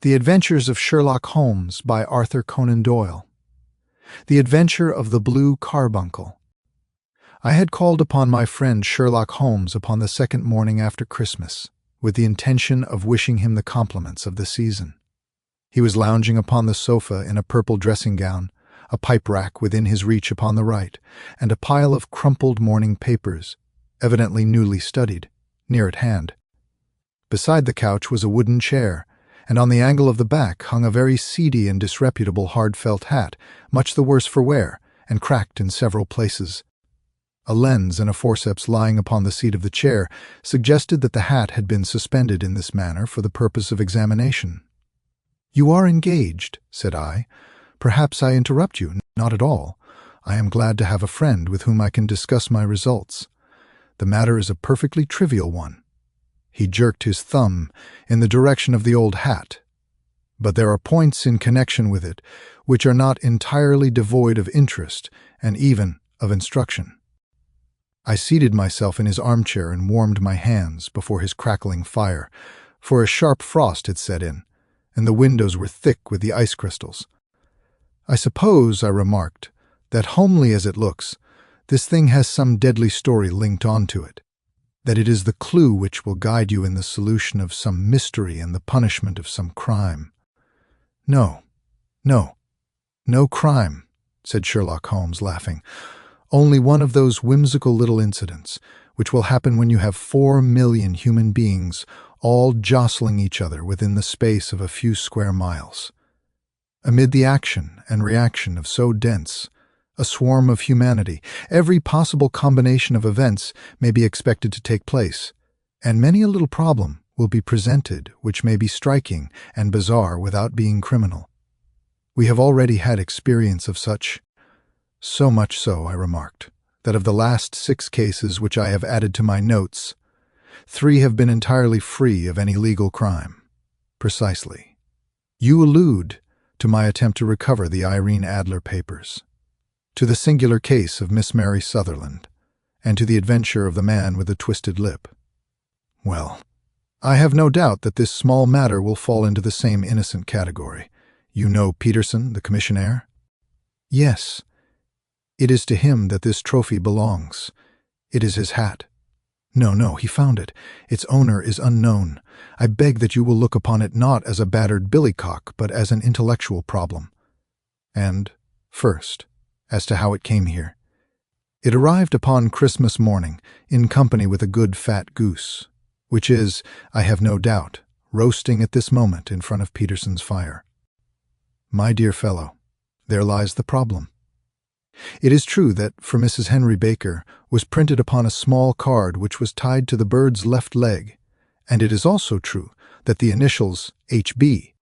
The Adventures of Sherlock Holmes by Arthur Conan Doyle. The Adventure of the Blue Carbuncle. I had called upon my friend Sherlock Holmes upon the second morning after Christmas, with the intention of wishing him the compliments of the season. He was lounging upon the sofa in a purple dressing gown, a pipe rack within his reach upon the right, and a pile of crumpled morning papers, evidently newly studied, near at hand. Beside the couch was a wooden chair, and on the angle of the back hung a very seedy and disreputable hard felt hat, much the worse for wear, and cracked in several places. A lens and a forceps lying upon the seat of the chair suggested that the hat had been suspended in this manner for the purpose of examination. "You are engaged," said I. "Perhaps I interrupt you." "Not at all. I am glad to have a friend with whom I can discuss my results. The matter is a perfectly trivial one." He jerked his thumb in the direction of the old hat. "But there are points in connection with it which are not entirely devoid of interest and even of instruction." I seated myself in his armchair and warmed my hands before his crackling fire, for a sharp frost had set in, and the windows were thick with the ice crystals. "I suppose," I remarked, "that homely as it looks, this thing has some deadly story linked on to it. That it is the clue which will guide you in the solution of some mystery and the punishment of some crime." No crime," said Sherlock Holmes, laughing. "Only one of those whimsical little incidents which will happen when you have 4,000,000 human beings all jostling each other within the space of a few square miles. Amid the action and reaction of so dense a swarm of humanity, every possible combination of events may be expected to take place, and many a little problem will be presented which may be striking and bizarre without being criminal. We have already had experience of such. So much so," I remarked, "that of the last 6 cases which I have added to my notes, 3 have been entirely free of any legal crime." "Precisely. You allude to my attempt to recover the Irene Adler papers, to the singular case of Miss Mary Sutherland, and to the adventure of the man with the twisted lip. Well, I have no doubt that this small matter will fall into the same innocent category. You know Peterson, the commissionaire?" "Yes. It is to him that this trophy belongs. It is his hat." No, he found it. Its owner is unknown. I beg that you will look upon it not as a battered billycock, but as an intellectual problem. And, first, as to how it came here. It arrived upon Christmas morning, in company with a good fat goose, which is, I have no doubt, roasting at this moment in front of Peterson's fire. My dear fellow, there lies the problem. It is true that, for Mrs. Henry Baker, was printed upon a small card which was tied to the bird's left leg, and it is also true that the initials H.B.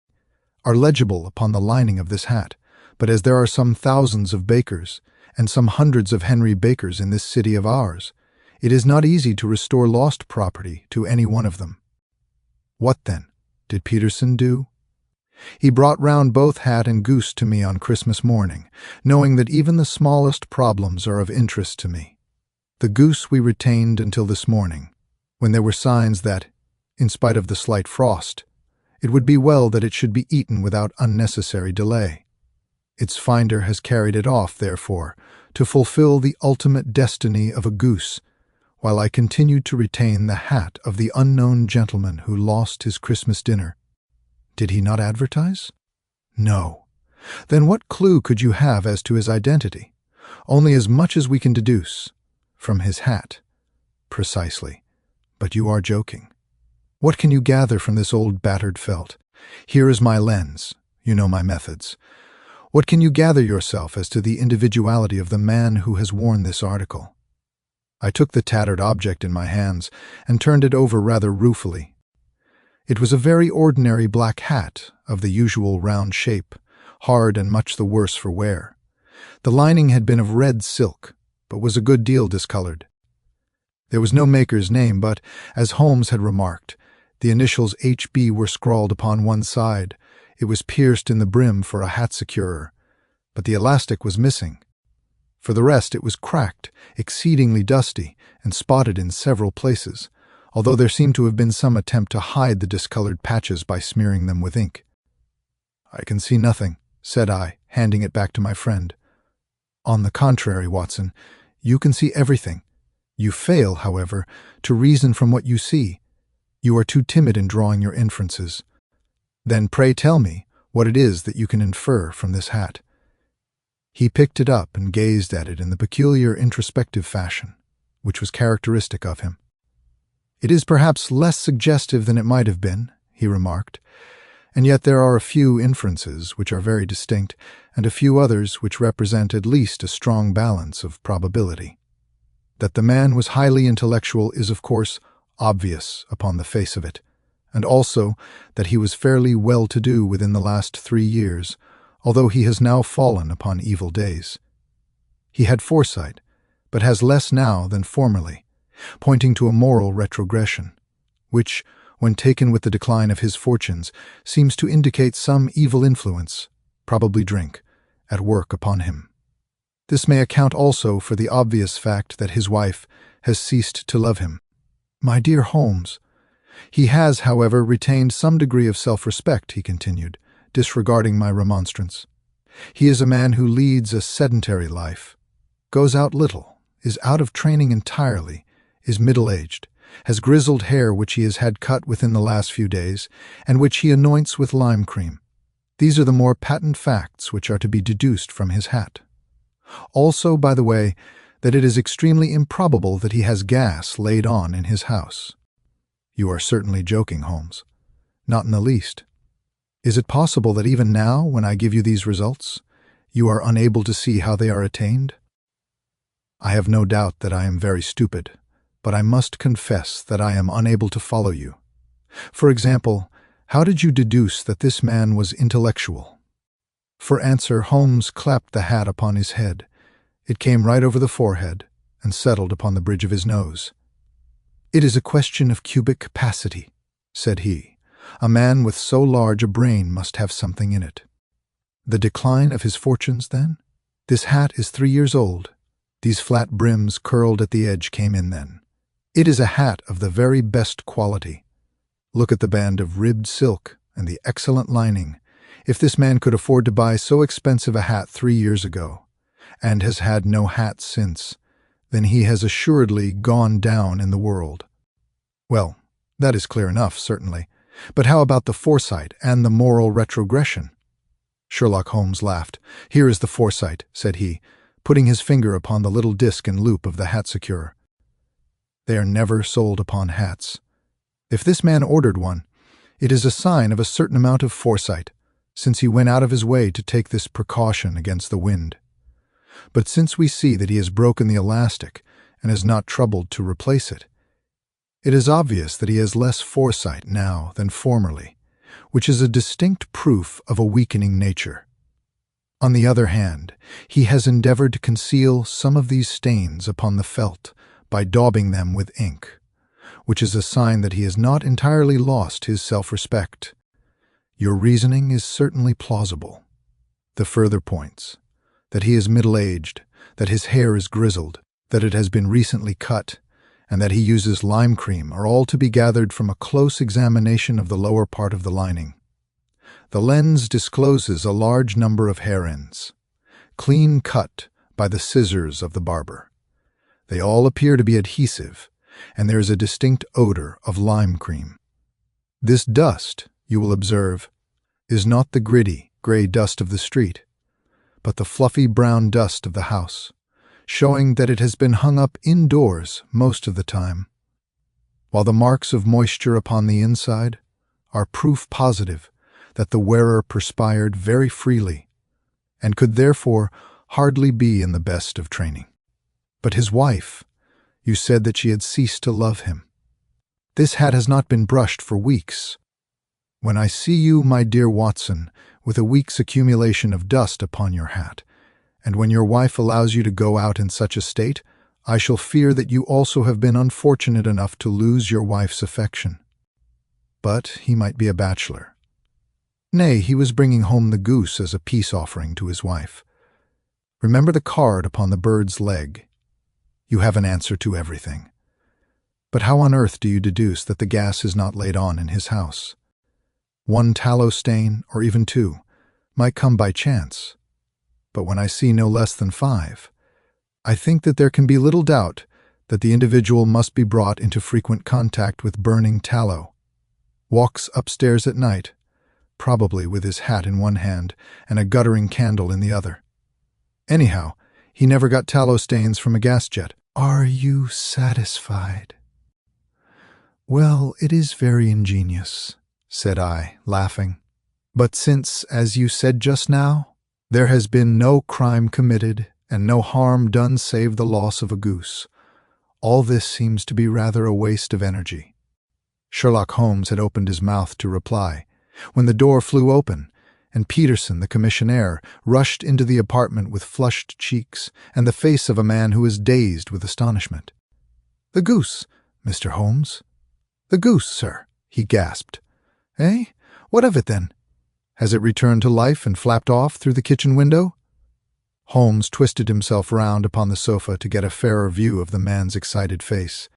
are legible upon the lining of this hat, but as there are some thousands of Bakers, and some hundreds of Henry Bakers in this city of ours, it is not easy to restore lost property to any one of them. What, then, did Peterson do? He brought round both hat and goose to me on Christmas morning, knowing that even the smallest problems are of interest to me. The goose we retained until this morning, when there were signs that, in spite of the slight frost, it would be well that it should be eaten without unnecessary delay. Its finder has carried it off, therefore, to fulfill the ultimate destiny of a goose, while I continued to retain the hat of the unknown gentleman who lost his Christmas dinner. Did he not advertise? No. Then what clue could you have as to his identity? Only as much as we can deduce. From his hat. Precisely. But you are joking. What can you gather from this old battered felt? Here is my lens. You know my methods. What can you gather yourself as to the individuality of the man who has worn this article?" I took the tattered object in my hands and turned it over rather ruefully. It was a very ordinary black hat of the usual round shape, hard and much the worse for wear. The lining had been of red silk, but was a good deal discolored. There was no maker's name, but, as Holmes had remarked, the initials H.B. were scrawled upon one side. It was pierced in the brim for a hat securer, but the elastic was missing. For the rest, it was cracked, exceedingly dusty, and spotted in several places, although there seemed to have been some attempt to hide the discolored patches by smearing them with ink. "I can see nothing," said I, handing it back to my friend. "On the contrary, Watson, you can see everything. You fail, however, to reason from what you see. You are too timid in drawing your inferences. Then pray tell me what it is that you can infer from this hat." He picked it up and gazed at it in the peculiar introspective fashion, which was characteristic of him. "It is perhaps less suggestive than it might have been," he remarked, "and yet there are a few inferences which are very distinct, and a few others which represent at least a strong balance of probability. That the man was highly intellectual is, of course, obvious upon the face of it, and also that he was fairly well-to-do within the last 3 years, although he has now fallen upon evil days. He had foresight, but has less now than formerly, pointing to a moral retrogression, which, when taken with the decline of his fortunes, seems to indicate some evil influence, probably drink, at work upon him. This may account also for the obvious fact that his wife has ceased to love him. My dear Holmes, he has, however, retained some degree of self-respect," he continued, disregarding my remonstrance. "He is a man who leads a sedentary life, goes out little, is out of training entirely, is middle-aged, has grizzled hair which he has had cut within the last few days, and which he anoints with lime cream. These are the more patent facts which are to be deduced from his hat. Also, by the way, that it is extremely improbable that he has gas laid on in his house." "You are certainly joking, Holmes." "Not in the least. Is it possible that even now, when I give you these results, you are unable to see how they are attained? I have no doubt that I am very stupid, but I must confess that I am unable to follow you. For example, how did you deduce that this man was intellectual?" For answer, Holmes clapped the hat upon his head. It came right over the forehead and settled upon the bridge of his nose. "It is a question of cubic capacity," said he. "A man with so large a brain must have something in it." "The decline of his fortunes, then? This hat is 3 years old. These flat brims curled at the edge came in then. It is a hat of the very best quality. Look at the band of ribbed silk and the excellent lining. If this man could afford to buy so expensive a hat 3 years ago, and has had no hat since, then he has assuredly gone down in the world." "Well, that is clear enough, certainly. But how about the foresight and the moral retrogression?" Sherlock Holmes laughed. "Here is the foresight," said he, putting his finger upon the little disc and loop of the hat securer. "They are never sold upon hats. If this man ordered one, it is a sign of a certain amount of foresight, since he went out of his way to take this precaution against the wind. But since we see that he has broken the elastic and has not troubled to replace it, it is obvious that he has less foresight now than formerly, which is a distinct proof of a weakening nature. On the other hand, he has endeavored to conceal some of these stains upon the felt by daubing them with ink, which is a sign that he has not entirely lost his self-respect. Your reasoning is certainly plausible. The further points, that he is middle-aged, that his hair is grizzled, that it has been recently cut, and that he uses lime cream are all to be gathered from a close examination of the lower part of the lining. The lens discloses a large number of hair ends, clean cut by the scissors of the barber. They all appear to be adhesive, and there is a distinct odor of lime cream. This dust, you will observe, is not the gritty, gray dust of the street, but the fluffy brown dust of the house, showing that it has been hung up indoors most of the time, while the marks of moisture upon the inside are proof positive that the wearer perspired very freely and could therefore hardly be in the best of training. But his wife, you said that she had ceased to love him. This hat has not been brushed for weeks. When I see you, my dear Watson, with a week's accumulation of dust upon your hat, and when your wife allows you to go out in such a state, I shall fear that you also have been unfortunate enough to lose your wife's affection. But he might be a bachelor. Nay, he was bringing home the goose as a peace offering to his wife. Remember the card upon the bird's leg. You have an answer to everything. But how on earth do you deduce that the gas is not laid on in his house? 1 tallow stain, or even 2, might come by chance. But when I see no less than 5, I think that there can be little doubt that the individual must be brought into frequent contact with burning tallow, walks upstairs at night, probably with his hat in one hand and a guttering candle in the other. Anyhow, he never got tallow stains from a gas jet. Are you satisfied? Well, it is very ingenious, said I, laughing. But since, as you said just now, there has been no crime committed and no harm done save the loss of a goose, all this seems to be rather a waste of energy. Sherlock Holmes had opened his mouth to reply, when the door flew open, and Peterson, the commissionaire, rushed into the apartment with flushed cheeks and the face of a man who is dazed with astonishment. "The goose, Mr. Holmes." "The goose, sir," he gasped. "Eh? What of it, then? Has it returned to life and flapped off through the kitchen window?" Holmes twisted himself round upon the sofa to get a fairer view of the man's excited face.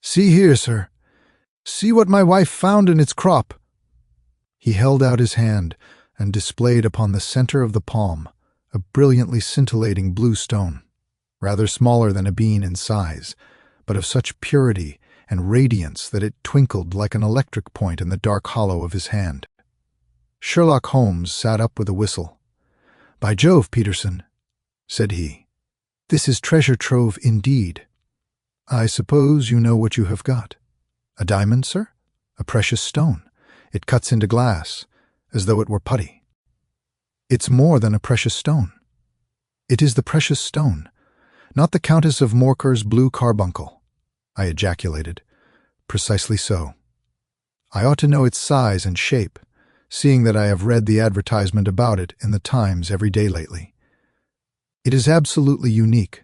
"See here, sir. See what my wife found in its crop." He held out his hand and displayed upon the center of the palm a brilliantly scintillating blue stone, rather smaller than a bean in size, but of such purity and radiance that it twinkled like an electric point in the dark hollow of his hand. Sherlock Holmes sat up with a whistle. "By Jove, Peterson," said he, "this is treasure trove indeed. I suppose you know what you have got. A diamond, sir? A precious stone. It cuts into glass, as though it were putty." "It's more than a precious stone. It is the precious stone, not the Countess of Morcar's Blue Carbuncle," I ejaculated. "Precisely so. I ought to know its size and shape, seeing that I have read the advertisement about it in the Times every day lately. It is absolutely unique,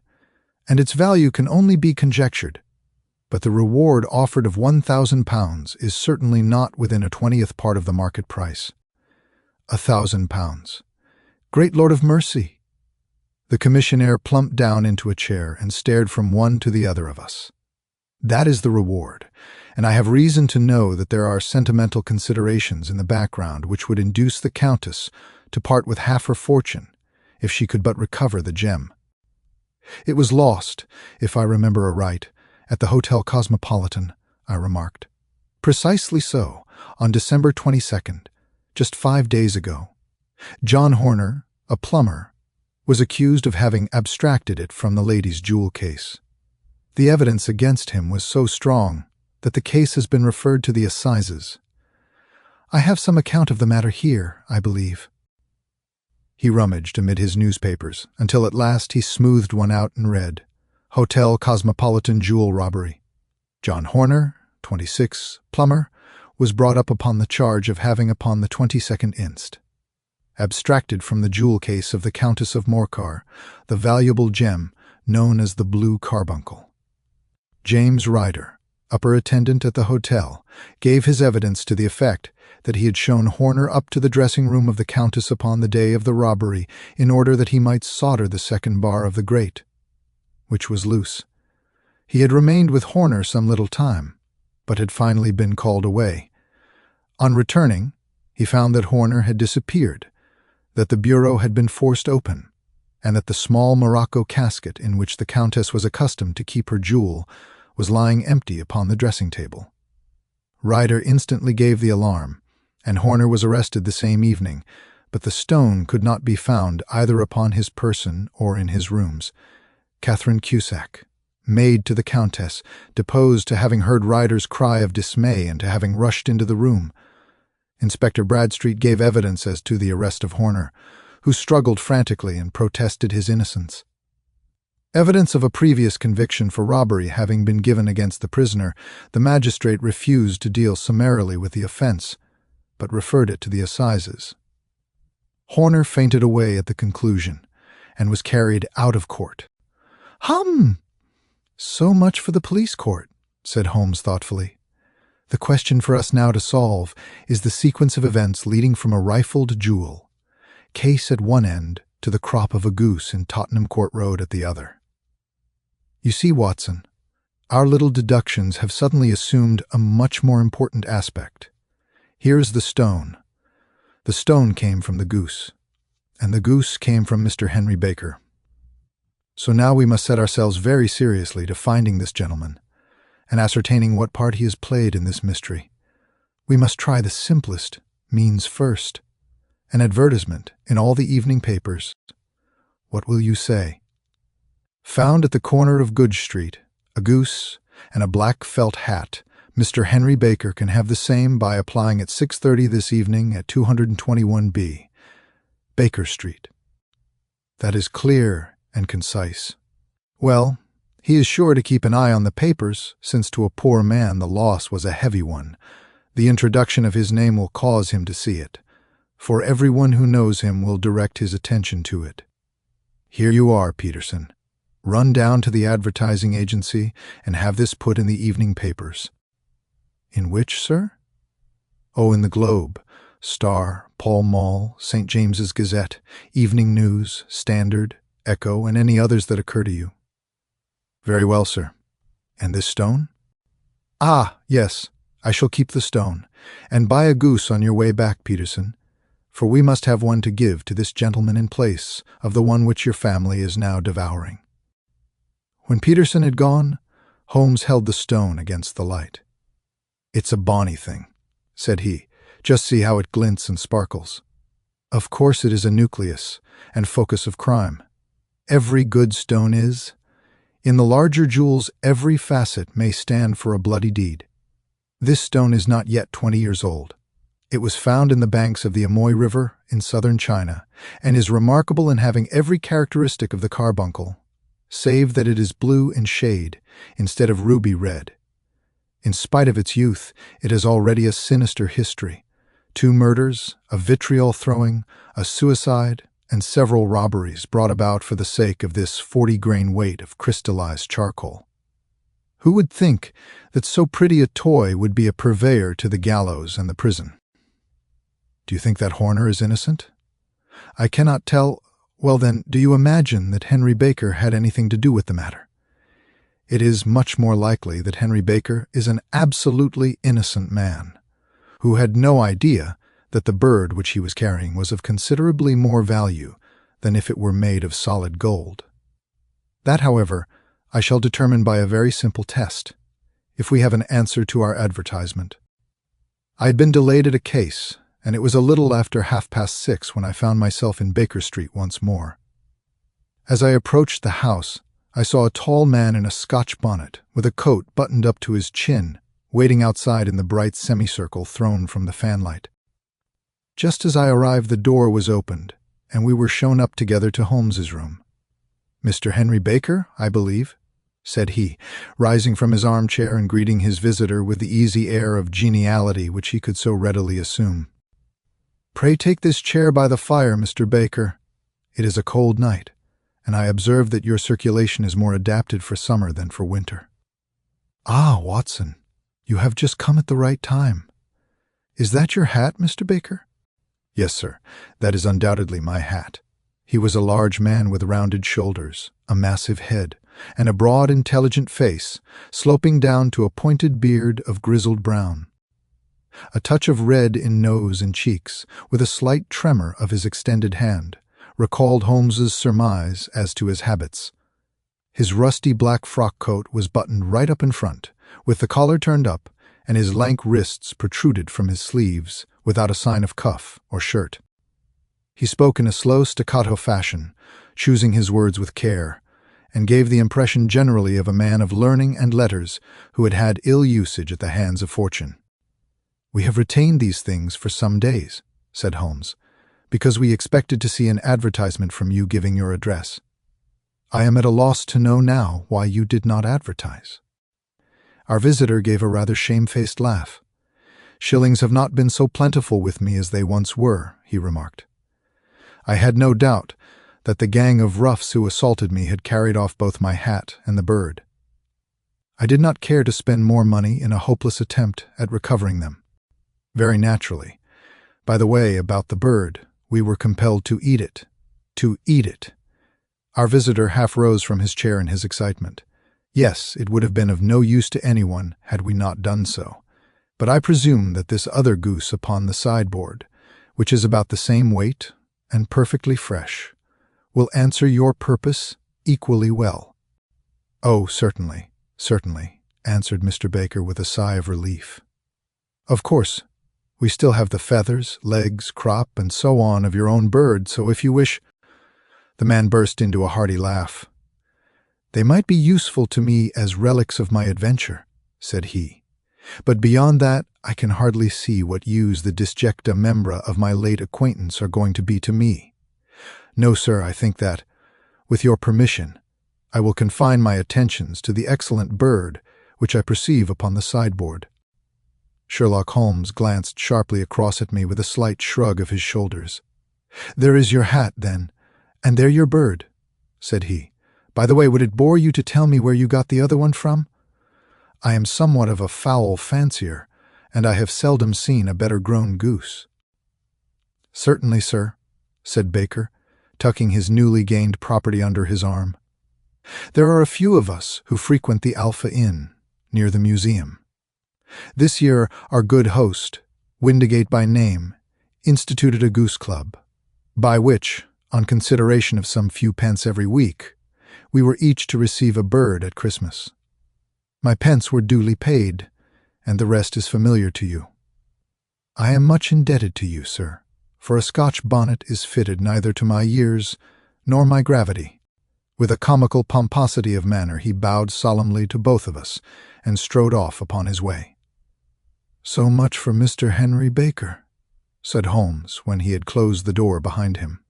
and its value can only be conjectured, but the reward offered of £1,000 is certainly not within a 20th part of the market price. £1,000. Great Lord of mercy!" The commissionaire plumped down into a chair and stared from one to the other of us. "That is the reward, and I have reason to know that there are sentimental considerations in the background which would induce the Countess to part with half her fortune if she could but recover the gem. It was lost, if I remember aright, at the Hotel Cosmopolitan," I remarked. "Precisely so, on December 22nd, just 5 days ago. John Horner, a plumber, was accused of having abstracted it from the lady's jewel case. The evidence against him was so strong that the case has been referred to the assizes. I have some account of the matter here, I believe." He rummaged amid his newspapers until at last he smoothed one out and read, "Hotel Cosmopolitan Jewel Robbery. John Horner, 26, plumber, was brought up upon the charge of having upon the 22nd inst. Abstracted from the jewel case of the Countess of Morcar the valuable gem known as the Blue Carbuncle. James Ryder, upper attendant at the hotel, gave his evidence to the effect that he had shown Horner up to the dressing-room of the Countess upon the day of the robbery in order that he might solder the second bar of the grate, which was loose. He had remained with Horner some little time, but had finally been called away. On returning, he found that Horner had disappeared, that the bureau had been forced open, and that the small morocco casket in which the Countess was accustomed to keep her jewel was lying empty upon the dressing-table. Ryder instantly gave the alarm, and Horner was arrested the same evening, but the stone could not be found either upon his person or in his rooms. Catherine Cusack, maid to the Countess, deposed to having heard Ryder's cry of dismay and to having rushed into the room. Inspector Bradstreet gave evidence as to the arrest of Horner, who struggled frantically and protested his innocence. Evidence of a previous conviction for robbery having been given against the prisoner, the magistrate refused to deal summarily with the offence, but referred it to the assizes. Horner fainted away at the conclusion, and was carried out of court. "Hum! So much for the police court," said Holmes thoughtfully. "The question for us now to solve is the sequence of events leading from a rifled jewel, case at one end, to the crop of a goose in Tottenham Court Road at the other. You see, Watson, our little deductions have suddenly assumed a much more important aspect. Here is the stone. The stone came from the goose, And the goose came from Mr. Henry Baker. So now we must set ourselves very seriously to finding this gentleman and ascertaining what part he has played in this mystery. We must try the simplest means first. An advertisement in all the evening papers. What will you say? Found at the corner of Goodge Street, a goose and a black felt hat. Mr. Henry Baker can have the same by applying at 6:30 this evening at 221B, Baker Street. That is clear and concise. Well, he is sure to keep an eye on the papers, since to a poor man the loss was a heavy one. The introduction of his name will cause him to see it, for everyone who knows him will direct his attention to it. Here you are, Peterson. Run down to the advertising agency and have this put in the evening papers. In which, sir? Oh, in the Globe, Star, Pall Mall, St. James's Gazette, Evening News, Standard, Echo, and any others that occur to you. Very well, sir. And this stone? Ah, yes, I shall keep the stone. And buy a goose on your way back, Peterson, for we must have one to give to this gentleman in place of the one which your family is now devouring. When Peterson had gone, Holmes held the stone against the light. It's a bonny thing, said he. Just see how it glints and sparkles. Of course it is a nucleus and focus of crime. Every good stone is. In the larger jewels, every facet may stand for a bloody deed. This stone is not yet 20 years old. It was found in the banks of the Amoy River in southern China, and is remarkable in having every characteristic of the carbuncle, save that it is blue in shade instead of ruby red. In spite of its youth, it has already a sinister history. 2 murders, a vitriol throwing, a suicide, and several robberies brought about for the sake of this 40-grain weight of crystallized charcoal. Who would think that so pretty a toy would be a purveyor to the gallows and the prison? Do you think that Horner is innocent? I cannot tell. Well then, do you imagine that Henry Baker had anything to do with the matter? It is much more likely that Henry Baker is an absolutely innocent man, who had no idea that the bird which he was carrying was of considerably more value than if it were made of solid gold. That, however, I shall determine by a very simple test, if we have an answer to our advertisement. I had been delayed at a case, and it was a little after 6:30 when I found myself in Baker Street once more. As I approached the house, I saw a tall man in a Scotch bonnet, with a coat buttoned up to his chin, waiting outside in the bright semicircle thrown from the fanlight. Just as I arrived, the door was opened, and we were shown up together to Holmes's room. "Mr. Henry Baker, I believe," said he, rising from his armchair and greeting his visitor with the easy air of geniality which he could so readily assume. "Pray take this chair by the fire, Mr. Baker. It is a cold night, and I observe that your circulation is more adapted for summer than for winter." "Ah, Watson, you have just come at the right time. Is that your hat, Mr. Baker?" "Yes, sir, that is undoubtedly my hat." He was a large man with rounded shoulders, a massive head, and a broad, intelligent face, sloping down to a pointed beard of grizzled brown. A touch of red in nose and cheeks, with a slight tremor of his extended hand, recalled Holmes's surmise as to his habits. His rusty black frock coat was buttoned right up in front, with the collar turned up, and his lank wrists protruded from his sleeves, without a sign of cuff or shirt. He spoke in a slow staccato fashion, choosing his words with care, and gave the impression generally of a man of learning and letters who had had ill usage at the hands of fortune. "We have retained these things for some days," said Holmes, "because we expected to see an advertisement from you giving your address. I am at a loss to know now why you did not advertise." Our visitor gave a rather shamefaced laugh. "Shillings have not been so plentiful with me as they once were," he remarked. "I had no doubt that the gang of roughs who assaulted me had carried off both my hat and the bird. I did not care to spend more money in a hopeless attempt at recovering them. Very naturally. By the way, about the bird, we were compelled to eat it. To eat it." Our visitor half rose from his chair in his excitement. "Yes, it would have been of no use to anyone had we not done so. But I presume that this other goose upon the sideboard, which is about the same weight and perfectly fresh, will answer your purpose equally well." "Oh, certainly, certainly," answered Mr. Baker with a sigh of relief. "Of course, we still have the feathers, legs, crop, and so on of your own bird, so if you wish—" The man burst into a hearty laugh. "They might be useful to me as relics of my adventure," said he. "But beyond that, I can hardly see what use the disjecta membra of my late acquaintance are going to be to me. No, sir, I think that, with your permission, I will confine my attentions to the excellent bird which I perceive upon the sideboard." Sherlock Holmes glanced sharply across at me with a slight shrug of his shoulders. "There is your hat, then, and there your bird," said he. "By the way, would it bore you to tell me where you got the other one from? I am somewhat of a fowl fancier, and I have seldom seen a better-grown goose." "Certainly, sir," said Baker, tucking his newly gained property under his arm. "There are a few of us who frequent the Alpha Inn, near the museum. This year our good host, Windigate by name, instituted a goose club, by which, on consideration of some few pence every week, we were each to receive a bird at Christmas. My pence were duly paid, and the rest is familiar to you. I am much indebted to you, sir, for a Scotch bonnet is fitted neither to my years nor my gravity." With a comical pomposity of manner he bowed solemnly to both of us and strode off upon his way. "So much for Mr. Henry Baker," said Holmes when he had closed the door behind him.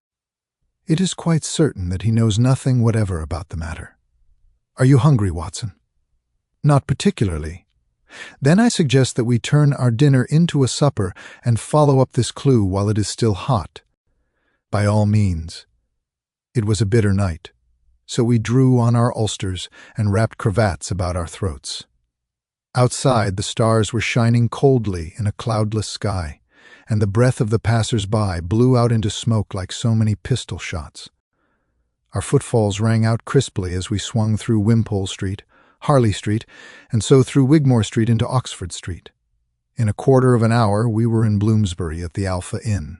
"It is quite certain that he knows nothing whatever about the matter. Are you hungry, Watson?" "Not particularly. Then I suggest that we turn our dinner into a supper and follow up this clue while it is still hot." "By all means." It was a bitter night, so we drew on our ulsters and wrapped cravats about our throats. Outside, the stars were shining coldly in a cloudless sky, and the breath of the passers-by blew out into smoke like so many pistol shots. Our footfalls rang out crisply as we swung through Wimpole Street, Harley Street, and so through Wigmore Street into Oxford Street. In a quarter of an hour we were in Bloomsbury at the Alpha Inn.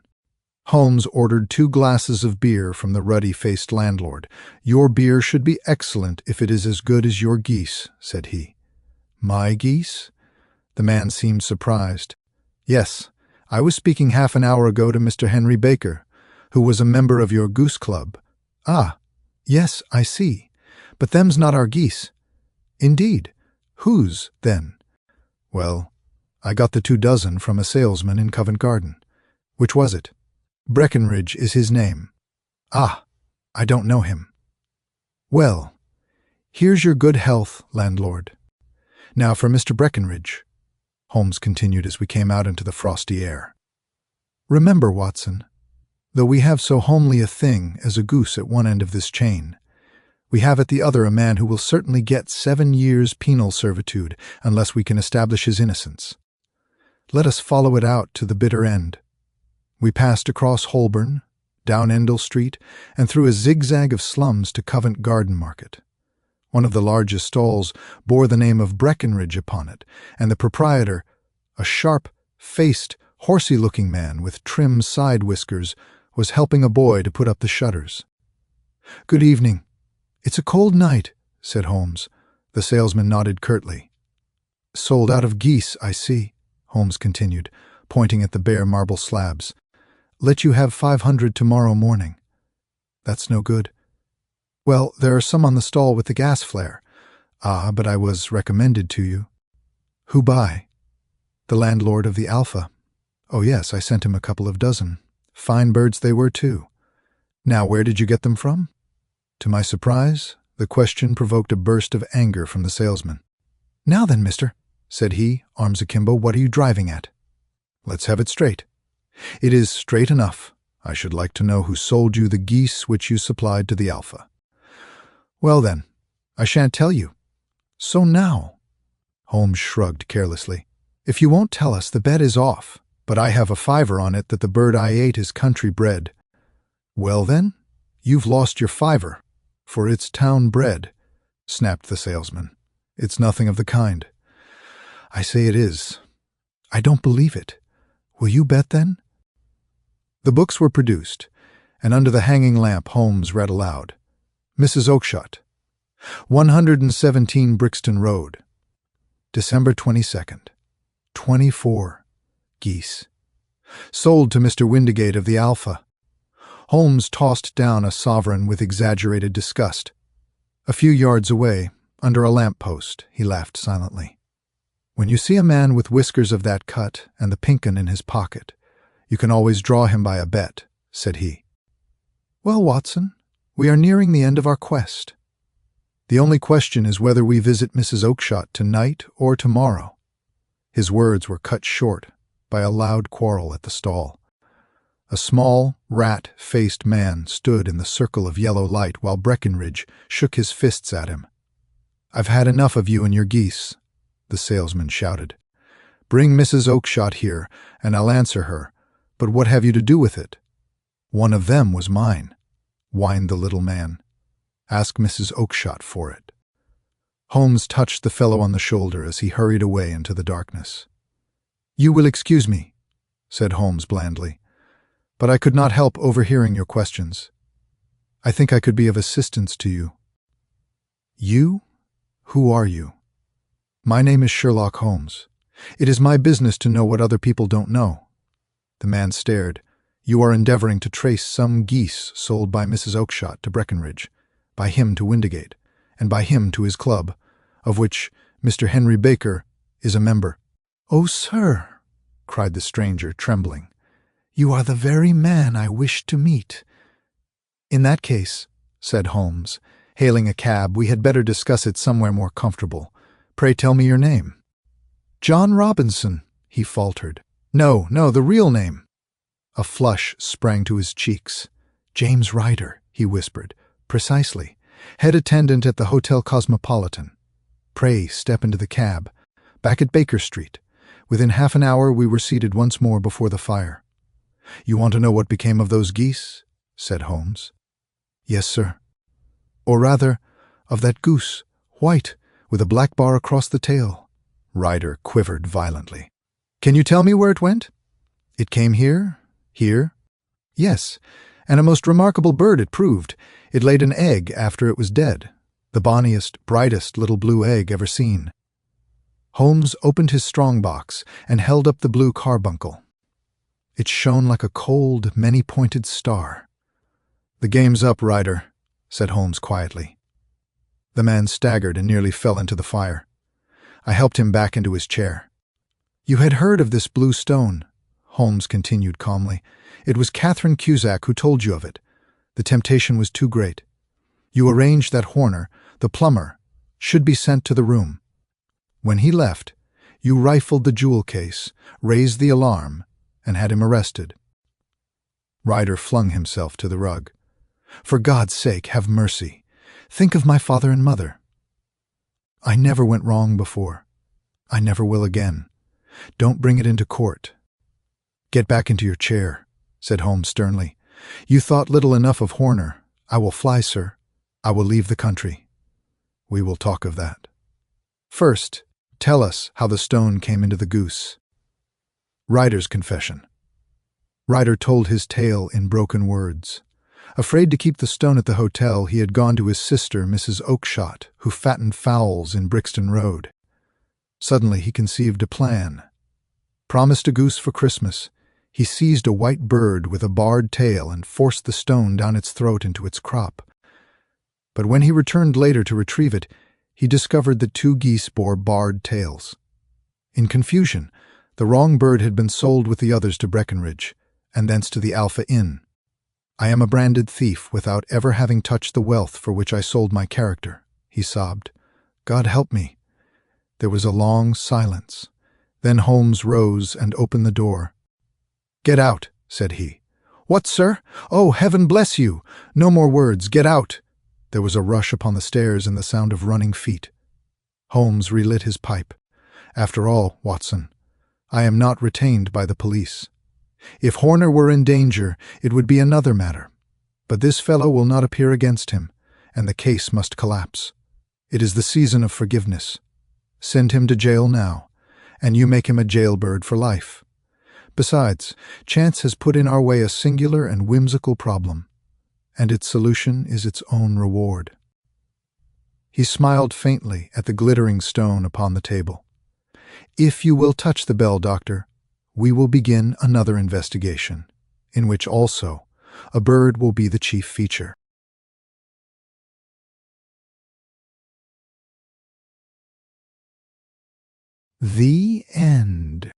Holmes ordered 2 glasses of beer from the ruddy-faced landlord. "Your beer should be excellent if it is as good as your geese," said he. "My geese?" The man seemed surprised. "Yes, I was speaking half an hour ago to Mr. Henry Baker, who was a member of your goose club." "Ah, yes, I see. But them's not our geese." "Indeed? Whose, then?" "Well, I got the 2 dozen from a salesman in Covent Garden." "Which was it?" "Breckenridge is his name." "Ah, I don't know him." "Well, here's your good health, landlord. Now for Mr. Breckenridge," Holmes continued as we came out into the frosty air. "Remember, Watson, though we have so homely a thing as a goose at one end of this chain, we have at the other a man who will certainly get 7 years' penal servitude unless we can establish his innocence. Let us follow it out to the bitter end." We passed across Holborn, down Endell Street, and through a zigzag of slums to Covent Garden Market. One of the largest stalls bore the name of Breckenridge upon it, and the proprietor, a sharp-faced, horsey-looking man with trim side whiskers, was helping a boy to put up the shutters. "Good evening. It's a cold night," said Holmes. The salesman nodded curtly. "Sold out of geese, I see," Holmes continued, pointing at the bare marble slabs. "Let you have 500 tomorrow morning." "That's no good." "Well, there are some on the stall with the gas flare." "Ah, but I was recommended to you." "Who by?" "The landlord of the Alpha." "Oh yes, I sent him a couple of dozen. Fine birds they were, too." "Now, where did you get them from?" To my surprise, the question provoked a burst of anger from the salesman. "Now then, mister," said he, arms akimbo, "what are you driving at?" "Let's have it straight." "It is straight enough. I should like to know who sold you the geese which you supplied to the Alpha." "Well then, I shan't tell you." "So now?" Holmes shrugged carelessly. "If you won't tell us, the bet is off, but I have a fiver on it that the bird I ate is country bred." "Well then, you've lost your fiver, for it's town bred," snapped the salesman. "It's nothing of the kind." "I say it is." "I don't believe it. Will you bet then?" The books were produced, and under the hanging lamp Holmes read aloud. Mrs. Oakshott, 117 Brixton Road, December 22nd. 24 geese. Sold to Mr. Windigate of the Alpha. Holmes tossed down a sovereign with exaggerated disgust. A few yards away, under a lamp-post, he laughed silently. When you see a man with whiskers of that cut and the pink 'un in his pocket, you can always draw him by a bet, said he. Well, Watson, we are nearing the end of our quest. The only question is whether we visit Mrs. Oakshott tonight or tomorrow. His words were cut short by a loud quarrel at the stall. A small, rat-faced man stood in the circle of yellow light while Breckenridge shook his fists at him. "I've had enough of you and your geese," the salesman shouted. "Bring Mrs. Oakshott here, and I'll answer her. But what have you to do with it?" "One of them was mine," whined the little man. "Ask Mrs. Oakshott for it." Holmes touched the fellow on the shoulder as he hurried away into the darkness. "You will excuse me," said Holmes blandly, "but I could not help overhearing your questions. I think I could be of assistance to you." "You? Who are you?" "My name is Sherlock Holmes. It is my business to know what other people don't know." The man stared. "You are endeavoring to trace some geese sold by Mrs. Oakshott to Breckenridge, by him to Windigate, and by him to his club, of which Mr. Henry Baker is a member." "Oh, sir," cried the stranger, trembling, "you are the very man I wished to meet." "In that case," said Holmes, hailing a cab, "we had better discuss it somewhere more comfortable. Pray tell me your name." "John Robinson," he faltered. No, the real name." A flush sprang to his cheeks. "James Ryder," he whispered. "Precisely. Head attendant at the Hotel Cosmopolitan. Pray step into the cab. Back at Baker Street. Within half an hour we were seated once more before the fire." "You want to know what became of those geese?" said Holmes. "Yes, sir. Or rather, of that goose, white, with a black bar across the tail." Ryder quivered violently. "Can you tell me where it went?" "It came here? Here?" "Yes, and a most remarkable bird it proved. It laid an egg after it was dead. The bonniest, brightest little blue egg ever seen." Holmes opened his strong-box and held up the Blue Carbuncle. It shone like a cold, many-pointed star. "The game's up, Ryder," said Holmes quietly. The man staggered and nearly fell into the fire. I helped him back into his chair. "You had heard of this blue stone," Holmes continued calmly. "It was Catherine Cusack who told you of it. The temptation was too great. You arranged that Horner, the plumber, should be sent to the room. When he left, you rifled the jewel case, raised the alarm, and had him arrested." Ryder flung himself to the rug. "For God's sake, have mercy. Think of my father and mother." "I never went wrong before. I never will again. Don't bring it into court." "Get back into your chair," said Holmes sternly. "You thought little enough of Horner. I will fly, sir. I will leave the country. We will talk of that. First, tell us how the stone came into the goose." Ryder's confession. Ryder told his tale in broken words. Afraid to keep the stone at the hotel, he had gone to his sister, Mrs. Oakshott, who fattened fowls in Brixton Road. Suddenly he conceived a plan. Promised a goose for Christmas, he seized a white bird with a barred tail and forced the stone down its throat into its crop. But when he returned later to retrieve it, he discovered that 2 geese bore barred tails. In confusion, the wrong bird had been sold with the others to Breckenridge, and thence to the Alpha Inn. "I am a branded thief without ever having touched the wealth for which I sold my character," he sobbed. "God help me." There was a long silence. Then Holmes rose and opened the door. "Get out," said he. "What, sir? Oh, heaven bless you! No more words. Get out!" There was a rush upon the stairs and the sound of running feet. Holmes relit his pipe. "After all, Watson, I am not retained by the police. If Horner were in danger, it would be another matter. But this fellow will not appear against him, and the case must collapse. It is the season of forgiveness. Send him to jail now, and you make him a jailbird for life. Besides, chance has put in our way a singular and whimsical problem. and its solution is its own reward." He smiled faintly at the glittering stone upon the table. "If you will touch the bell, Doctor, we will begin another investigation, in which also a bird will be the chief feature." The end.